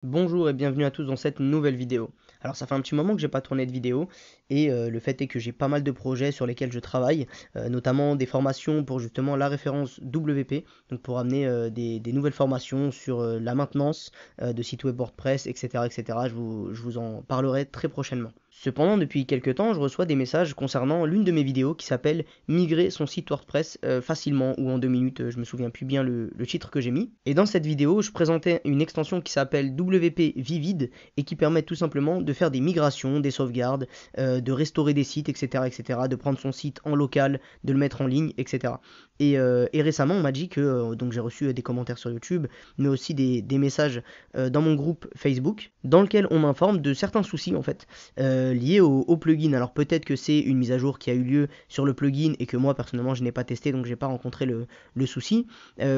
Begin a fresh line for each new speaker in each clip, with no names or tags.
Bonjour et bienvenue à tous dans cette nouvelle vidéo. Alors ça fait un petit moment que j'ai pas tourné de vidéo et le fait est que j'ai pas mal de projets sur lesquels je travaille, notamment des formations pour justement la référence WP, donc pour amener des nouvelles formations sur la maintenance de sites web WordPress, etc. etc. Je vous en parlerai très prochainement. Cependant, depuis quelques temps, je reçois des messages concernant l'une de mes vidéos qui s'appelle Migrer son site WordPress facilement ou en 2 minutes, je me souviens plus bien le titre que j'ai mis. Et dans cette vidéo, je présentais une extension qui s'appelle WP Vivid et qui permet tout simplement de faire des migrations, des sauvegardes, de restaurer des sites, etc., etc., de prendre son site en local, de le mettre en ligne, etc. Et récemment, on m'a dit que, donc j'ai reçu des commentaires sur YouTube, mais aussi des messages dans mon groupe Facebook, dans lequel on m'informe de certains soucis en fait liés au plugin. Alors peut-être que c'est une mise à jour qui a eu lieu sur le plugin et que moi personnellement je n'ai pas testé, donc j'ai pas rencontré le souci,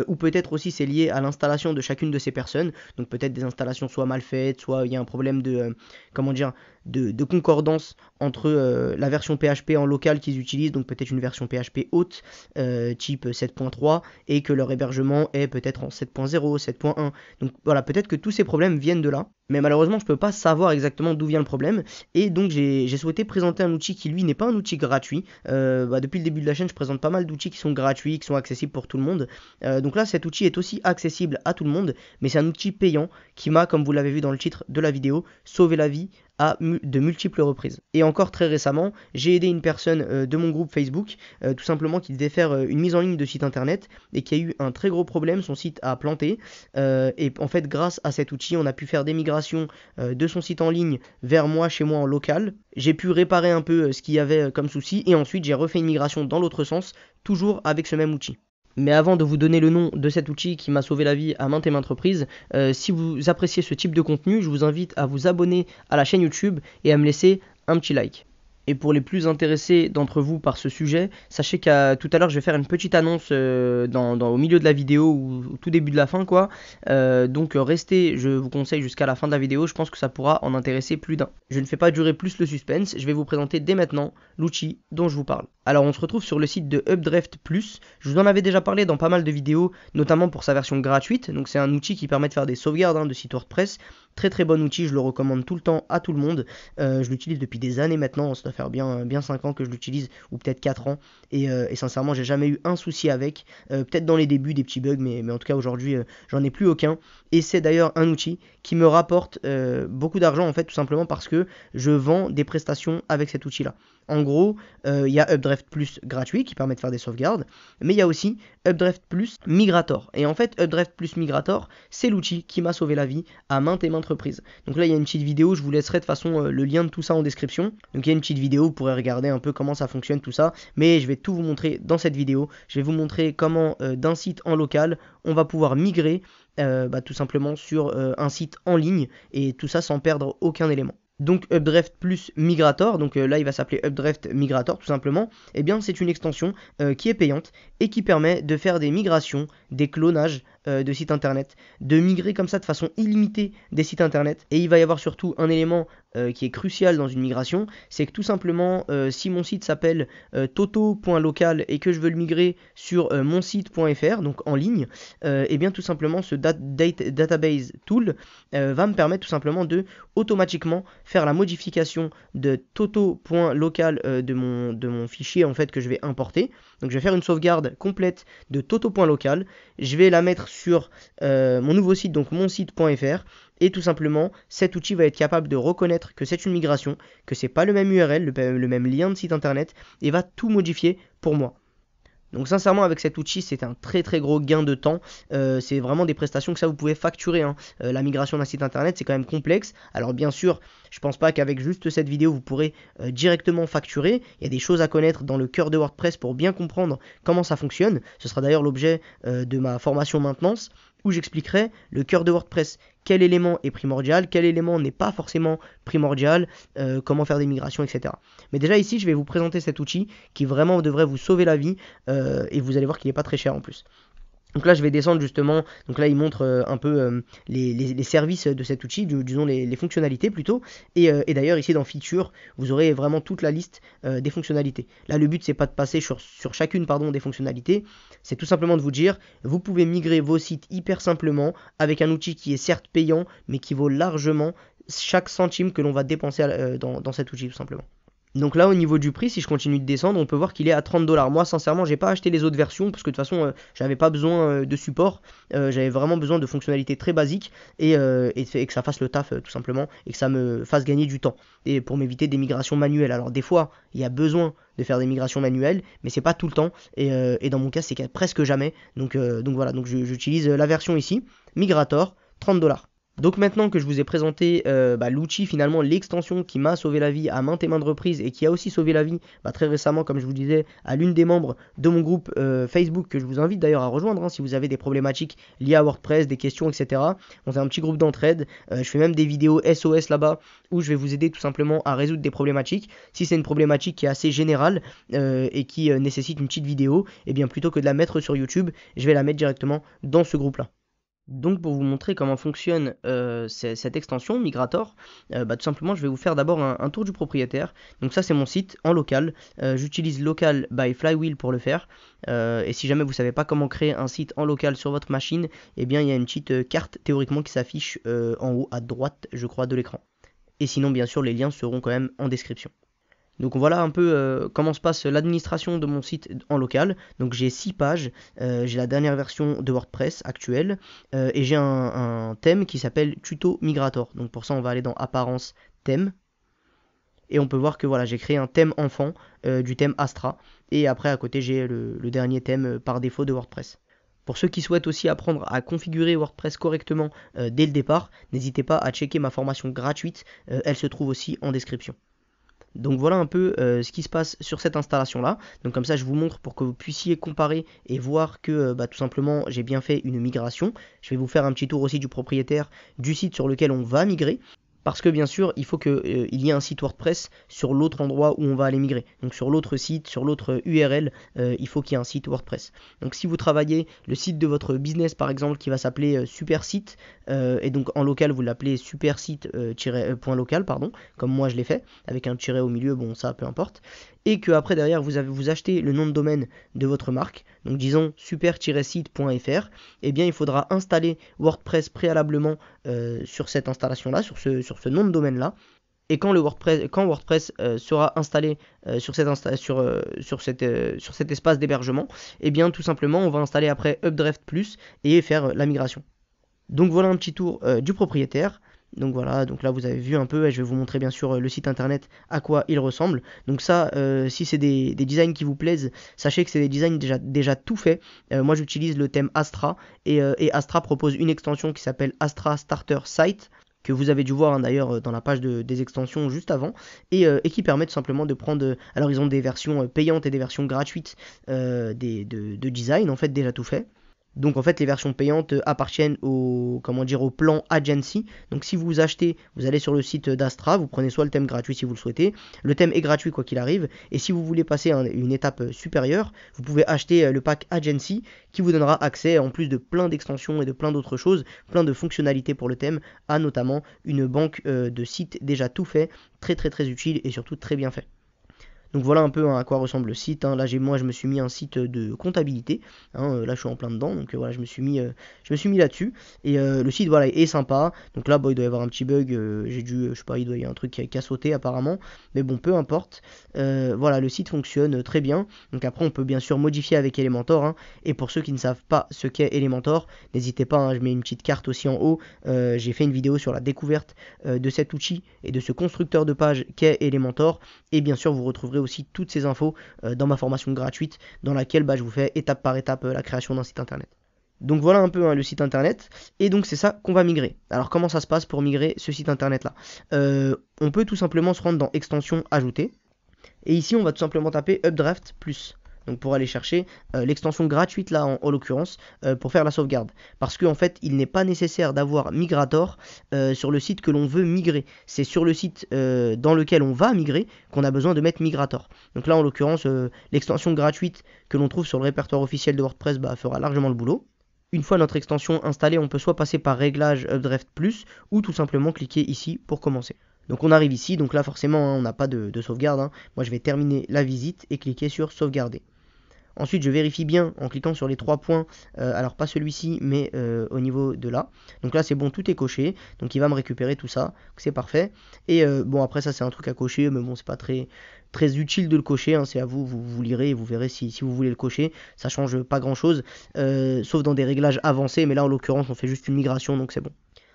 ou peut-être aussi c'est lié à l'installation de chacune de ces personnes, donc peut-être des installations soit mal faites, soit il y a un problème de comment dire, de concordance entre la version PHP en local qu'ils utilisent, donc peut-être une version PHP haute, type 7.3, et que leur hébergement est peut-être en 7.0, 7.1. Donc voilà, peut-être que tous ces problèmes viennent de là, mais malheureusement je peux pas savoir exactement d'où vient le problème, et donc j'ai souhaité présenter un outil qui lui n'est pas un outil gratuit. Depuis le début de la chaîne je présente pas mal d'outils qui sont gratuits, qui sont accessibles pour tout le monde. Donc là cet outil est aussi accessible à tout le monde, mais c'est un outil payant qui m'a, comme vous l'avez vu dans le titre de la vidéo, sauvé la vie à de multiples reprises. Et encore très récemment, j'ai aidé une personne de mon groupe Facebook, tout simplement qui devait faire une mise en ligne de site internet et qui a eu un très gros problème, son site a planté. Et en fait, grâce à cet outil, on a pu faire des migrations de son site en ligne vers moi, chez moi en local. J'ai pu réparer un peu ce qu'il y avait comme souci et ensuite j'ai refait une migration dans l'autre sens, toujours avec ce même outil. Mais avant de vous donner le nom de cet outil qui m'a sauvé la vie à maintes et maintes reprises, si vous appréciez ce type de contenu, je vous invite à vous abonner à la chaîne YouTube et à me laisser un petit like. Et pour les plus intéressés d'entre vous par ce sujet, sachez qu'à tout à l'heure je vais faire une petite annonce au milieu de la vidéo ou au tout début de la fin quoi. Donc restez, je vous conseille jusqu'à la fin de la vidéo, je pense que ça pourra en intéresser plus d'un. Je ne fais pas durer plus le suspense, je vais vous présenter dès maintenant l'outil dont je vous parle. Alors on se retrouve sur le site de Updraft Plus, je vous en avais déjà parlé dans pas mal de vidéos, notamment pour sa version gratuite, donc c'est un outil qui permet de faire des sauvegardes de sites WordPress. Très très bon outil, je le recommande tout le temps à tout le monde. Je l'utilise depuis des années maintenant, ça doit faire bien 5 ans que je l'utilise, ou peut-être 4 ans, et sincèrement j'ai jamais eu un souci avec, peut-être dans les débuts des petits bugs, mais en tout cas aujourd'hui j'en ai plus aucun, et c'est d'ailleurs un outil qui me rapporte beaucoup d'argent en fait, tout simplement parce que je vends des prestations avec cet outil là. En gros, il y a Updraft Plus gratuit qui permet de faire des sauvegardes, mais il y a aussi Updraft Plus Migrator. Et en fait, Updraft Plus Migrator, c'est l'outil qui m'a sauvé la vie à maintes et maintes reprises. Donc là, il y a une petite vidéo, je vous laisserai de toute façon le lien de tout ça en description. Donc il y a une petite vidéo, vous pourrez regarder un peu comment ça fonctionne tout ça, mais je vais tout vous montrer dans cette vidéo. Je vais vous montrer comment d'un site en local, on va pouvoir migrer tout simplement sur un site en ligne, et tout ça sans perdre aucun élément. Donc Updraft Plus Migrator, donc là il va s'appeler Updraft Migrator tout simplement, et bien c'est une extension qui est payante et qui permet de faire des migrations, des clonages de sites internet, de migrer comme ça de façon illimitée des sites internet. Et il va y avoir surtout un élément qui est crucial dans une migration, c'est que tout simplement si mon site s'appelle toto.local et que je veux le migrer sur mon site.fr, donc en ligne, et bien tout simplement ce database tool va me permettre tout simplement de automatiquement faire la modification de toto.local de mon fichier en fait que je vais importer. Donc je vais faire une sauvegarde complète de toto.local, je vais la mettre sur mon nouveau site, donc mon site.fr, et tout simplement cet outil va être capable de reconnaître que c'est une migration, que c'est pas le même URL, le même lien de site internet, et va tout modifier pour moi. Donc sincèrement avec cet outil c'est un très très gros gain de temps, c'est vraiment des prestations que ça vous pouvez facturer, hein. La migration d'un site internet c'est quand même complexe, alors bien sûr je pense pas qu'avec juste cette vidéo vous pourrez directement facturer, il y a des choses à connaître dans le cœur de WordPress pour bien comprendre comment ça fonctionne, ce sera d'ailleurs l'objet de ma formation maintenance, où j'expliquerai le cœur de WordPress, quel élément est primordial, quel élément n'est pas forcément primordial, comment faire des migrations, etc. Mais déjà ici, je vais vous présenter cet outil qui vraiment devrait vous sauver la vie, et vous allez voir qu'il n'est pas très cher en plus. Donc là, je vais descendre justement. Donc là, il montre un peu les services de cet outil, disons les fonctionnalités plutôt. Et d'ailleurs, ici dans Features, vous aurez vraiment toute la liste des fonctionnalités. Là, le but, c'est pas de passer sur chacune des fonctionnalités. C'est tout simplement de vous dire, vous pouvez migrer vos sites hyper simplement avec un outil qui est certes payant, mais qui vaut largement chaque centime que l'on va dépenser dans cet outil tout simplement. Donc là, au niveau du prix, si je continue de descendre, on peut voir qu'il est à 30 $. Moi, sincèrement, j'ai pas acheté les autres versions parce que de toute façon, j'avais pas besoin de support. J'avais vraiment besoin de fonctionnalités très basiques et que ça fasse le taf tout simplement et que ça me fasse gagner du temps et pour m'éviter des migrations manuelles. Alors des fois, il y a besoin de faire des migrations manuelles, mais c'est pas tout le temps et dans mon cas, c'est presque jamais. Donc voilà, donc j'utilise la version ici, Migrator, 30 $. Donc maintenant que je vous ai présenté l'outil finalement, l'extension qui m'a sauvé la vie à maintes et maintes reprises et qui a aussi sauvé la vie très récemment, comme je vous disais, à l'une des membres de mon groupe Facebook que je vous invite d'ailleurs à rejoindre si vous avez des problématiques liées à WordPress, des questions, etc. On fait un petit groupe d'entraide, je fais même des vidéos SOS là-bas où je vais vous aider tout simplement à résoudre des problématiques. Si c'est une problématique qui est assez générale et qui nécessite une petite vidéo, et bien plutôt que de la mettre sur YouTube, je vais la mettre directement dans ce groupe-là. Donc pour vous montrer comment fonctionne cette extension Migrator, tout simplement je vais vous faire d'abord un tour du propriétaire. Donc ça c'est mon site en local, j'utilise Local by Flywheel pour le faire. Et si jamais vous ne savez pas comment créer un site en local sur votre machine, eh bien il y a une petite carte théoriquement qui s'affiche en haut à droite je crois de l'écran. Et sinon bien sûr les liens seront quand même en description. Donc voilà un peu comment se passe l'administration de mon site en local. Donc j'ai 6 pages, j'ai la dernière version de WordPress actuelle et j'ai un thème qui s'appelle Tuto Migrator. Donc pour ça on va aller dans Apparence, Thème. Et on peut voir que voilà, j'ai créé un thème enfant du thème Astra. Et après à côté j'ai le dernier thème par défaut de WordPress. Pour ceux qui souhaitent aussi apprendre à configurer WordPress correctement dès le départ, n'hésitez pas à checker ma formation gratuite, elle se trouve aussi en description. Donc voilà un peu ce qui se passe sur cette installation là. Donc comme ça je vous montre pour que vous puissiez comparer et voir que tout simplement j'ai bien fait une migration. Je vais vous faire un petit tour aussi du propriétaire du site sur lequel on va migrer. Parce que bien sûr, il faut qu'il y ait un site WordPress sur l'autre endroit où on va aller migrer. Donc sur l'autre site, sur l'autre URL, il faut qu'il y ait un site WordPress. Donc si vous travaillez le site de votre business par exemple qui va s'appeler Supersite, et donc en local vous l'appelez supersite-.local, comme moi je l'ai fait, avec un tiret au milieu, bon ça peu importe. Et que après derrière vous achetez le nom de domaine de votre marque, donc disons super-site.fr, et bien il faudra installer WordPress préalablement sur cette installation là, sur ce nom de domaine là. Et quand WordPress sera installé sur cet espace d'hébergement, et bien tout simplement on va installer après Updraft Plus et faire la migration. Donc voilà un petit tour du propriétaire. Donc voilà, donc là vous avez vu un peu, et je vais vous montrer bien sûr le site internet à quoi il ressemble. Donc ça, si c'est des designs qui vous plaisent, sachez que c'est des designs déjà tout faits. Moi j'utilise le thème Astra, et Astra propose une extension qui s'appelle Astra Starter Site, que vous avez dû voir d'ailleurs dans la page des extensions juste avant, et qui permet tout simplement de prendre... alors ils ont des versions payantes et des versions gratuites de design, en fait déjà tout fait. Donc en fait les versions payantes appartiennent au plan Agency. Donc si vous achetez, vous allez sur le site d'Astra, vous prenez soit le thème gratuit si vous le souhaitez. Le thème est gratuit quoi qu'il arrive. Et si vous voulez passer une étape supérieure, vous pouvez acheter le pack Agency qui vous donnera accès en plus de plein d'extensions et de plein d'autres choses, plein de fonctionnalités pour le thème, à notamment une banque de sites déjà tout fait, très très très utile et surtout très bien fait. Donc voilà un peu à quoi ressemble le site. Là je me suis mis un site de comptabilité. Là je suis en plein dedans, donc voilà je me suis mis là-dessus. Et le site voilà est sympa. Donc là il doit y avoir un petit bug. J'ai dû, je sais pas, il doit y avoir un truc qui a sauté apparemment. Mais bon peu importe. Voilà le site fonctionne très bien. Donc après on peut bien sûr modifier avec Elementor. Et pour ceux qui ne savent pas ce qu'est Elementor, n'hésitez pas. Je mets une petite carte aussi en haut. J'ai fait une vidéo sur la découverte de cet outil et de ce constructeur de page qu'est Elementor. Et bien sûr vous retrouverez aussi toutes ces infos dans ma formation gratuite dans laquelle je vous fais étape par étape la création d'un site internet. Donc voilà un peu le site internet, et donc c'est ça qu'on va migrer. Alors comment ça se passe pour migrer ce site internet là? On peut tout simplement se rendre dans extension ajouter, et ici on va tout simplement taper Updraft Plus. Donc pour aller chercher l'extension gratuite là en l'occurrence pour faire la sauvegarde. Parce qu'en fait il n'est pas nécessaire d'avoir Migrator sur le site que l'on veut migrer. C'est sur le site dans lequel on va migrer qu'on a besoin de mettre Migrator. Donc là en l'occurrence l'extension gratuite que l'on trouve sur le répertoire officiel de WordPress fera largement le boulot. Une fois notre extension installée, on peut soit passer par Réglages Updraft Plus ou tout simplement cliquer ici pour commencer. Donc on arrive ici, donc là forcément hein, on n'a pas de sauvegarde. Hein. Moi je vais terminer la visite et cliquer sur sauvegarder. Ensuite, je vérifie bien en cliquant sur les 3 points, alors pas celui-ci, mais au niveau de là. Donc là, c'est bon, tout est coché. Donc il va me récupérer tout ça, c'est parfait. Et bon, après ça, c'est un truc à cocher, mais bon, c'est pas très utile de le cocher. Hein, c'est à vous, vous lirez et vous verrez si vous voulez le cocher. Ça change pas grand-chose, sauf dans des réglages avancés. Mais là, en l'occurrence, on fait juste une migration, donc c'est bon.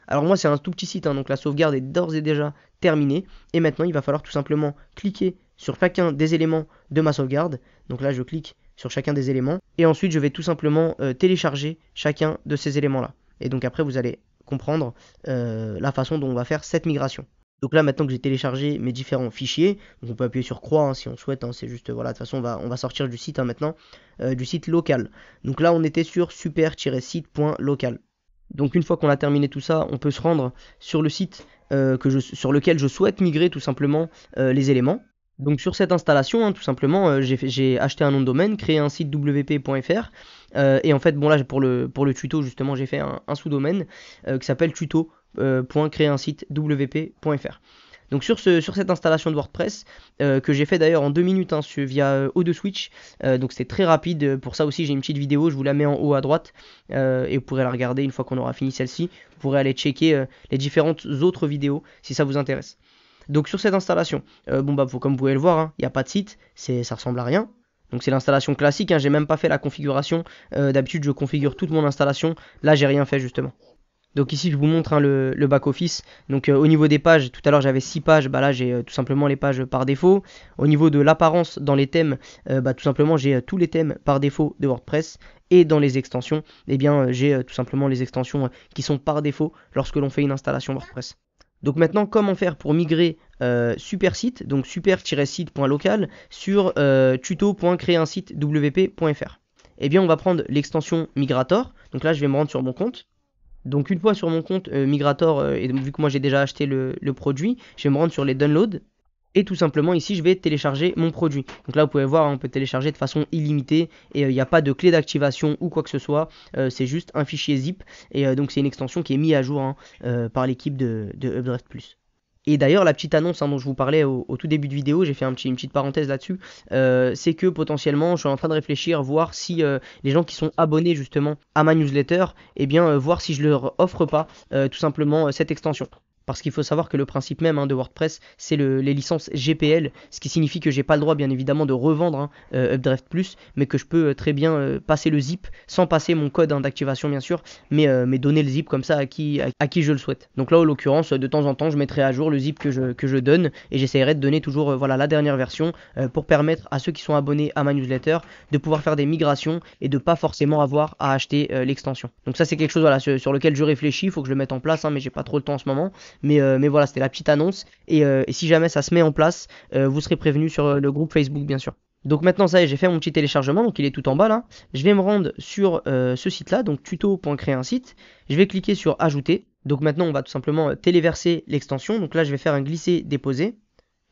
Alors moi, c'est un tout petit site, hein, donc la sauvegarde est d'ores et déjà terminée. Et maintenant, il va falloir tout simplement cliquer sur chacun des éléments de ma sauvegarde. Donc là, je clique sur chacun des éléments et ensuite je vais tout simplement télécharger chacun de ces éléments là et donc après vous allez comprendre la façon dont on va faire cette migration. Donc là maintenant que j'ai téléchargé mes différents fichiers, donc on peut appuyer sur croix hein, si on souhaite, hein, c'est juste voilà, de toute façon on va sortir du site hein, maintenant, du site local. Donc là on était sur super-site.local. Donc une fois qu'on a terminé tout ça, on peut se rendre sur le site sur lequel je souhaite migrer tout simplement les éléments. Donc sur cette installation, hein, tout simplement, j'ai acheté un nom de domaine, créé un site wp.fr et en fait, bon là pour le tuto justement, j'ai fait un sous-domaine qui s'appelle tuto.créer-un-site-wp.fr. Donc sur cette installation de WordPress que j'ai fait d'ailleurs en 2 minutes hein, via O2Switch, donc c'était très rapide. Pour ça aussi j'ai une petite vidéo, je vous la mets en haut à droite et vous pourrez la regarder une fois qu'on aura fini celle-ci. Vous pourrez aller checker les différentes autres vidéos si ça vous intéresse. Donc sur cette installation, bon bah comme vous pouvez le voir, il n'y a pas de site, ça ressemble à rien. Donc c'est l'installation classique, hein, j'ai même pas fait la configuration. D'habitude je configure toute mon installation, là j'ai rien fait justement. Donc ici je vous montre hein, le back-office. Donc au niveau des pages, tout à l'heure j'avais 6 pages, bah là j'ai tout simplement les pages par défaut. Au niveau de l'apparence dans les thèmes, bah tout simplement j'ai tous les thèmes par défaut de WordPress. Et dans les extensions, eh bien j'ai tout simplement les extensions qui sont par défaut lorsque l'on fait une installation WordPress. Donc maintenant, comment faire pour migrer Supersite, donc super-site.local sur tuto.créer-un-site-wp.fr. Eh bien, on va prendre l'extension Migrator. Donc là, je vais me rendre sur mon compte. Donc une fois sur mon compte Migrator, et vu que moi j'ai déjà acheté le produit, je vais me rendre sur les downloads. Et tout simplement ici je vais télécharger mon produit. Donc là vous pouvez voir on peut télécharger de façon illimitée et il n'y a pas de clé d'activation ou quoi que ce soit. C'est juste un fichier zip et donc c'est une extension qui est mise à jour hein, par l'équipe de Updraft Plus. Et d'ailleurs la petite annonce hein, dont je vous parlais au tout début de vidéo, j'ai fait une petite parenthèse là-dessus, c'est que potentiellement je suis en train de réfléchir, voir si les gens qui sont abonnés justement à ma newsletter, eh bien voir si je leur offre pas tout simplement cette extension. Parce qu'il faut savoir que le principe même hein, de WordPress, c'est les licences GPL, ce qui signifie que j'ai pas le droit bien évidemment de revendre hein, Updraft Plus, mais que je peux très bien passer le zip, sans passer mon code hein, d'activation bien sûr, mais donner le zip comme ça à qui je le souhaite. Donc là en l'occurrence, de temps en temps, je mettrai à jour le zip que je donne, et j'essaierai de donner toujours voilà, la dernière version, pour permettre à ceux qui sont abonnés à ma newsletter de pouvoir faire des migrations, et de pas forcément avoir à acheter l'extension. Donc ça c'est quelque chose voilà, sur lequel je réfléchis, il faut que je le mette en place, hein, mais j'ai pas trop le temps en ce moment. Mais voilà, c'était la petite annonce. Et si jamais ça se met en place, vous serez prévenu sur le groupe Facebook, bien sûr. Donc maintenant, ça y est, j'ai fait mon petit téléchargement. Donc il est tout en bas là. Je vais me rendre sur ce site-là, donc tuto.créer-un-site. Je vais cliquer sur ajouter. Donc maintenant, on va tout simplement téléverser l'extension. Donc là, je vais faire un glisser-déposer.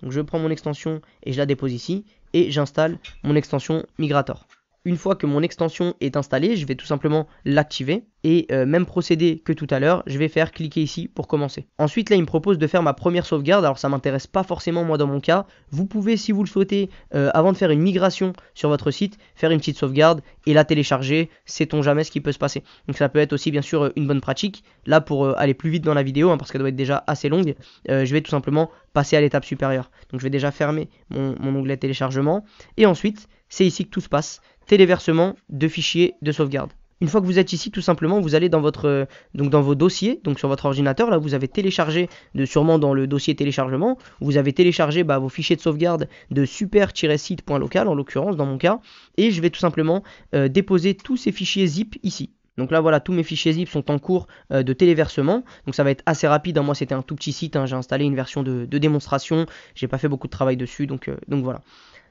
Donc je prends mon extension et je la dépose ici. Et j'installe mon extension Migrator. Une fois que mon extension est installée, je vais tout simplement l'activer et même procédé que tout à l'heure, je vais faire cliquer ici pour commencer. Ensuite là il me propose de faire ma première sauvegarde, alors ça m'intéresse pas forcément moi dans mon cas. Vous pouvez si vous le souhaitez, avant de faire une migration sur votre site, faire une petite sauvegarde et la télécharger, sait-on jamais ce qui peut se passer. Donc ça peut être aussi bien sûr une bonne pratique. Là pour aller plus vite dans la vidéo, hein, parce qu'elle doit être déjà assez longue, je vais tout simplement passer à l'étape supérieure. Donc je vais déjà fermer mon onglet téléchargement et ensuite c'est ici que tout se passe. Téléversement de fichiers de sauvegarde. Une fois que vous êtes ici, tout simplement, vous allez dans vos dossiers, donc sur votre ordinateur, là vous avez téléchargé, sûrement dans le dossier téléchargement, vous avez téléchargé vos fichiers de sauvegarde de super-site.local, en l'occurrence dans mon cas, et je vais tout simplement déposer tous ces fichiers zip ici. Donc là voilà, tous mes fichiers zip sont en cours de téléversement, donc ça va être assez rapide, hein. Moi c'était un tout petit site, hein. J'ai installé une version de démonstration, j'ai pas fait beaucoup de travail dessus, donc voilà.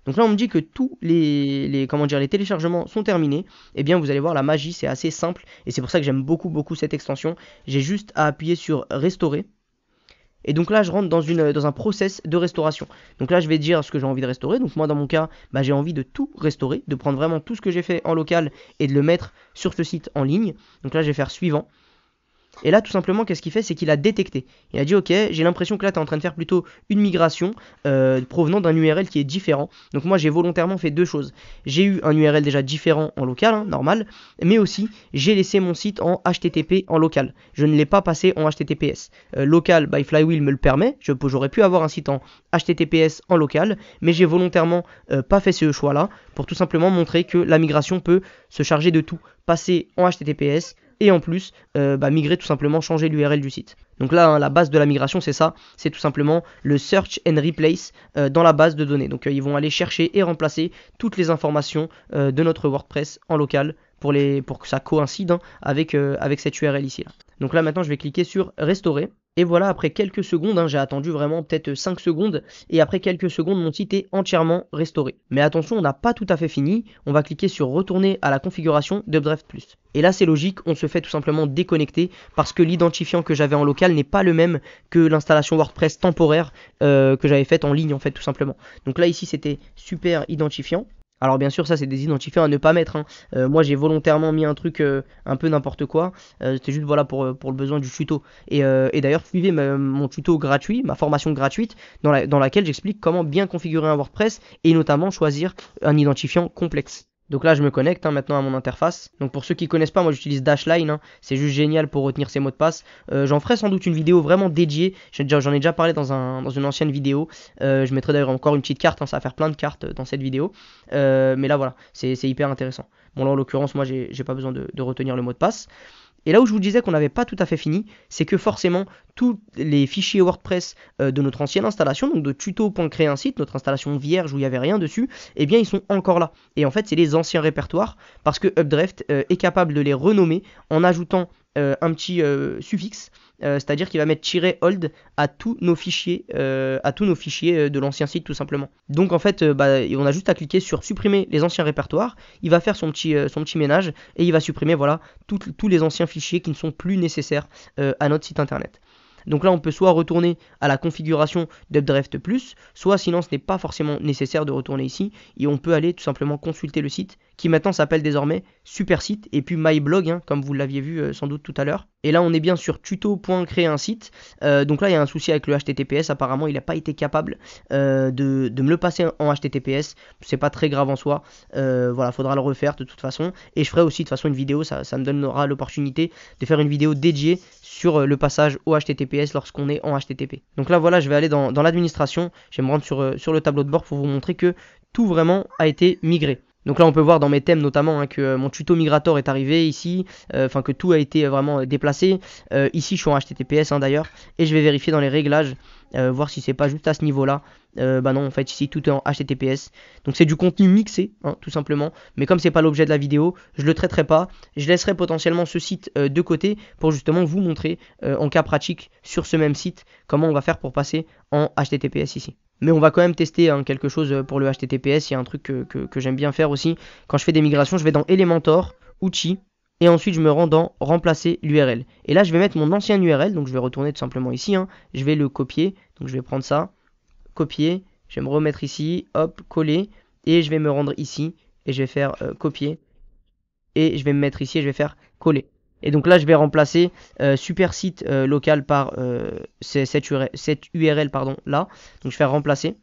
Donc là on me dit que tous les téléchargements sont terminés. Et bien vous allez voir la magie, c'est assez simple et c'est pour ça que j'aime beaucoup cette extension. J'ai juste à appuyer sur restaurer Et donc là, je rentre dans un process de restauration. Donc là, je vais dire ce que j'ai envie de restaurer. Donc moi, dans mon cas, j'ai envie de tout restaurer, de prendre vraiment tout ce que j'ai fait en local et de le mettre sur ce site en ligne. Donc là, je vais faire suivant. Et là, tout simplement, qu'est-ce qu'il fait? C'est qu'il a détecté. Il a dit, ok, j'ai l'impression que là, tu es en train de faire plutôt une migration provenant d'un URL qui est différent. Donc moi, j'ai volontairement fait deux choses. J'ai eu un URL déjà différent en local, hein, normal, mais aussi, j'ai laissé mon site en HTTP en local. Je ne l'ai pas passé en HTTPS. Local by Flywheel me le permet. J'aurais pu avoir un site en HTTPS en local, mais j'ai volontairement pas fait ce choix-là pour tout simplement montrer que la migration peut se charger de tout. Passer en HTTPS, et en plus migrer, tout simplement changer l'URL du site. Donc là, hein, la base de la migration, c'est ça, c'est tout simplement le search and replace dans la base de données. Donc ils vont aller chercher et remplacer toutes les informations de notre WordPress en local pour que ça coïncide, hein, avec cette URL ici. Là. Donc là maintenant, je vais cliquer sur restaurer. Et voilà, après quelques secondes, hein, j'ai attendu vraiment peut-être 5 secondes, et après quelques secondes, mon site est entièrement restauré. Mais attention, on n'a pas tout à fait fini, on va cliquer sur retourner à la configuration d'Updraft+. Et là, c'est logique, on se fait tout simplement déconnecter, parce que l'identifiant que j'avais en local n'est pas le même que l'installation WordPress temporaire que j'avais faite en ligne, en fait, tout simplement. Donc là, ici, c'était super identifiant. Alors bien sûr, ça c'est des identifiants à ne pas mettre, hein. Moi j'ai volontairement mis un truc un peu n'importe quoi. C'était juste voilà pour le besoin du tuto. Et d'ailleurs suivez mon tuto gratuit, ma formation gratuite, dans laquelle j'explique comment bien configurer un WordPress et notamment choisir un identifiant complexe. Donc là je me connecte, hein, maintenant à mon interface. Donc pour ceux qui connaissent pas, moi j'utilise Dashlane, hein. C'est juste génial pour retenir ses mots de passe. J'en ferai sans doute une vidéo vraiment dédiée. J'en ai déjà parlé dans une ancienne vidéo. Je mettrai d'ailleurs encore une petite carte, hein, ça va faire plein de cartes dans cette vidéo. Mais là voilà, c'est hyper intéressant. Bon là en l'occurrence moi j'ai pas besoin de retenir le mot de passe. Et là où je vous disais qu'on n'avait pas tout à fait fini, c'est que forcément tous les fichiers WordPress de notre ancienne installation, donc de tuto.créer un site, notre installation vierge où il n'y avait rien dessus, eh bien ils sont encore là. Et en fait c'est les anciens répertoires, parce que Updraft est capable de les renommer en ajoutant un petit suffixe, c'est-à-dire qu'il va mettre "-old" à tous nos fichiers de l'ancien site tout simplement. Donc en fait on a juste à cliquer sur supprimer les anciens répertoires, il va faire son petit ménage et il va supprimer voilà tous les anciens fichiers qui ne sont plus nécessaires à notre site internet. Donc là on peut soit retourner à la configuration d'Updraft+, soit sinon ce n'est pas forcément nécessaire de retourner ici et on peut aller tout simplement consulter le site qui maintenant s'appelle désormais Supersite et puis MyBlog, hein, comme vous l'aviez vu sans doute tout à l'heure. Et là on est bien sur tuto.créer un site. Donc là il y a un souci avec le HTTPS, apparemment il n'a pas été capable de me le passer en HTTPS. C'est pas très grave en soi, voilà, faudra le refaire de toute façon. Et je ferai aussi de toute façon une vidéo, ça me donnera l'opportunité de faire une vidéo dédiée sur le passage au HTTPS lorsqu'on est en HTTP. Donc là voilà, je vais aller dans l'administration, je vais me rendre sur le tableau de bord pour vous montrer que tout vraiment a été migré. Donc là on peut voir dans mes thèmes notamment, hein, que mon tuto migrator est arrivé ici, que tout a été vraiment déplacé. Ici je suis en HTTPS, hein, d'ailleurs, et je vais vérifier dans les réglages, voir si c'est pas juste à ce niveau là. Non, en fait ici tout est en HTTPS, donc c'est du contenu mixé, hein, tout simplement, mais comme c'est pas l'objet de la vidéo, je le traiterai pas, je laisserai potentiellement ce site de côté pour justement vous montrer en cas pratique sur ce même site comment on va faire pour passer en HTTPS ici. Mais on va quand même tester, hein, quelque chose pour le HTTPS. Il y a un truc que j'aime bien faire aussi. Quand je fais des migrations, je vais dans Elementor, Outils, et ensuite je me rends dans Remplacer l'URL. Et là, je vais mettre mon ancien URL, donc je vais retourner tout simplement ici, hein. Je vais le copier, donc je vais prendre ça, copier, je vais me remettre ici, hop, coller, et je vais me rendre ici, et je vais faire copier, et je vais me mettre ici, et je vais faire coller. Et donc là, je vais remplacer Supersite local par cette URL là. Donc je vais remplacer.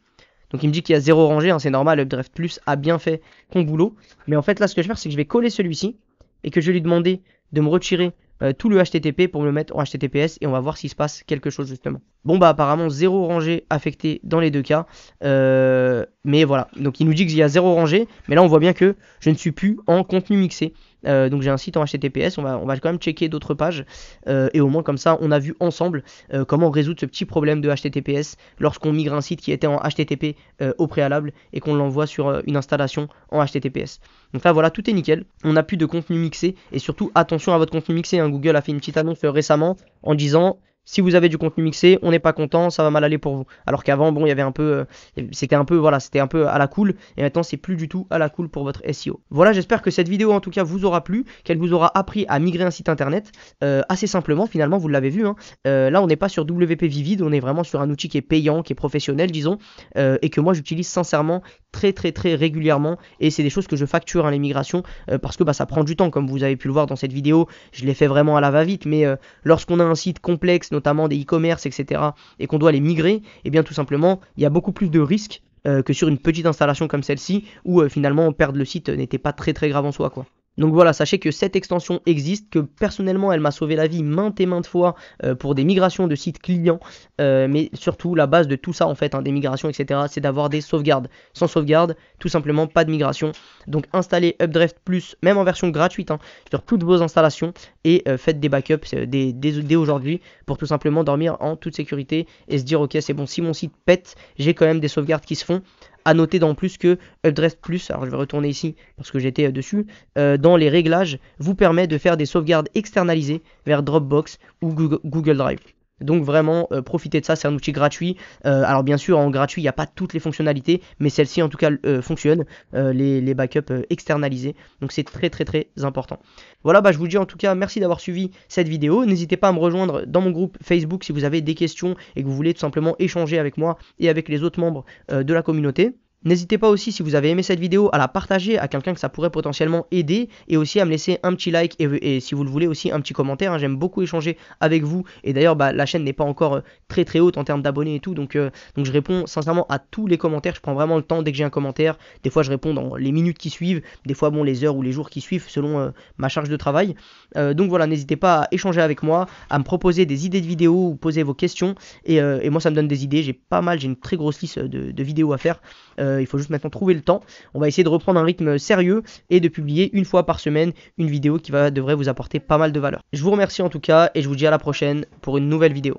Donc il me dit qu'il y a 0 rangée, hein, c'est normal, Updraft+ a bien fait son boulot. Mais en fait là, ce que je vais faire, c'est que je vais coller celui-ci et que je vais lui demander de me retirer tout le HTTP pour me le mettre en HTTPS et on va voir s'il se passe quelque chose justement. Bon apparemment 0 rangée affectée dans les deux cas, mais voilà, donc il nous dit qu'il y a 0 rangée, mais là on voit bien que je ne suis plus en contenu mixé. Donc j'ai un site en HTTPS, on va quand même checker d'autres pages et au moins comme ça on a vu ensemble comment résoudre ce petit problème de HTTPS lorsqu'on migre un site qui était en HTTP au préalable et qu'on l'envoie sur une installation en HTTPS. Donc là voilà, tout est nickel, on n'a plus de contenu mixé et surtout attention à votre contenu mixé, hein. Google a fait une petite annonce récemment en disant Si vous avez du contenu mixé, on n'est pas content, ça va mal aller pour vous. Alors qu'avant, bon, il y avait un peu, c'était un peu, voilà, c'était un peu à la cool, et maintenant c'est plus du tout à la cool pour votre SEO. Voilà, j'espère que cette vidéo en tout cas vous aura plu, qu'elle vous aura appris à migrer un site internet assez simplement. Finalement, vous l'avez vu, hein. Là, on n'est pas sur WP Vivid, on est vraiment sur un outil qui est payant, qui est professionnel, disons, et que moi j'utilise sincèrement très régulièrement, et c'est des choses que je facture, hein, les migrations, parce que bah, ça prend du temps, comme vous avez pu le voir dans cette vidéo. Je l'ai fait vraiment à la va-vite, mais lorsqu'on a un site complexe, notamment des e-commerce, etc., et qu'on doit les migrer, et bien tout simplement, il y a beaucoup plus de risques que sur une petite installation comme celle-ci, où finalement perdre le site n'était pas très grave en soi, quoi. Donc voilà, sachez que cette extension existe, que personnellement elle m'a sauvé la vie maintes et maintes fois pour des migrations de sites clients, mais surtout la base de tout ça en fait, hein, des migrations, etc., c'est d'avoir des sauvegardes. Sans sauvegarde, tout simplement pas de migration. Donc installez Updraft Plus, même en version gratuite, hein, sur toutes vos installations, et faites des backups dès aujourd'hui pour tout simplement dormir en toute sécurité et se dire ok, c'est bon, si mon site pète, j'ai quand même des sauvegardes qui se font. À noter d'en plus que Updraft Plus, alors je vais retourner ici parce que j'étais dessus, dans les réglages, vous permet de faire des sauvegardes externalisées vers Dropbox ou Google Drive. Donc vraiment, profitez de ça, c'est un outil gratuit. Alors bien sûr, en gratuit, il n'y a pas toutes les fonctionnalités, mais celle-ci en tout cas fonctionne, les backups externalisés. Donc c'est très important. Voilà, bah, je vous dis en tout cas merci d'avoir suivi cette vidéo. N'hésitez pas à me rejoindre dans mon groupe Facebook si vous avez des questions et que vous voulez tout simplement échanger avec moi et avec les autres membres de la communauté. N'hésitez pas aussi, si vous avez aimé cette vidéo, à la partager à quelqu'un que ça pourrait potentiellement aider, et aussi à me laisser un petit like et si vous le voulez aussi un petit commentaire, hein. J'aime beaucoup échanger avec vous, et d'ailleurs bah, la chaîne n'est pas encore très haute en termes d'abonnés et tout, donc je réponds sincèrement à tous les commentaires. Je prends vraiment le temps dès que j'ai un commentaire. Des fois je réponds dans les minutes qui suivent, des fois bon les heures ou les jours qui suivent selon ma charge de travail. Donc voilà, n'hésitez pas à échanger avec moi, à me proposer des idées de vidéos ou poser vos questions, et moi ça me donne des idées. J'ai une très grosse liste de vidéos à faire. Il faut juste maintenant trouver le temps. On va essayer de reprendre un rythme sérieux et de publier une fois par semaine une vidéo qui devrait vous apporter pas mal de valeur. Je vous remercie en tout cas et je vous dis à la prochaine pour une nouvelle vidéo.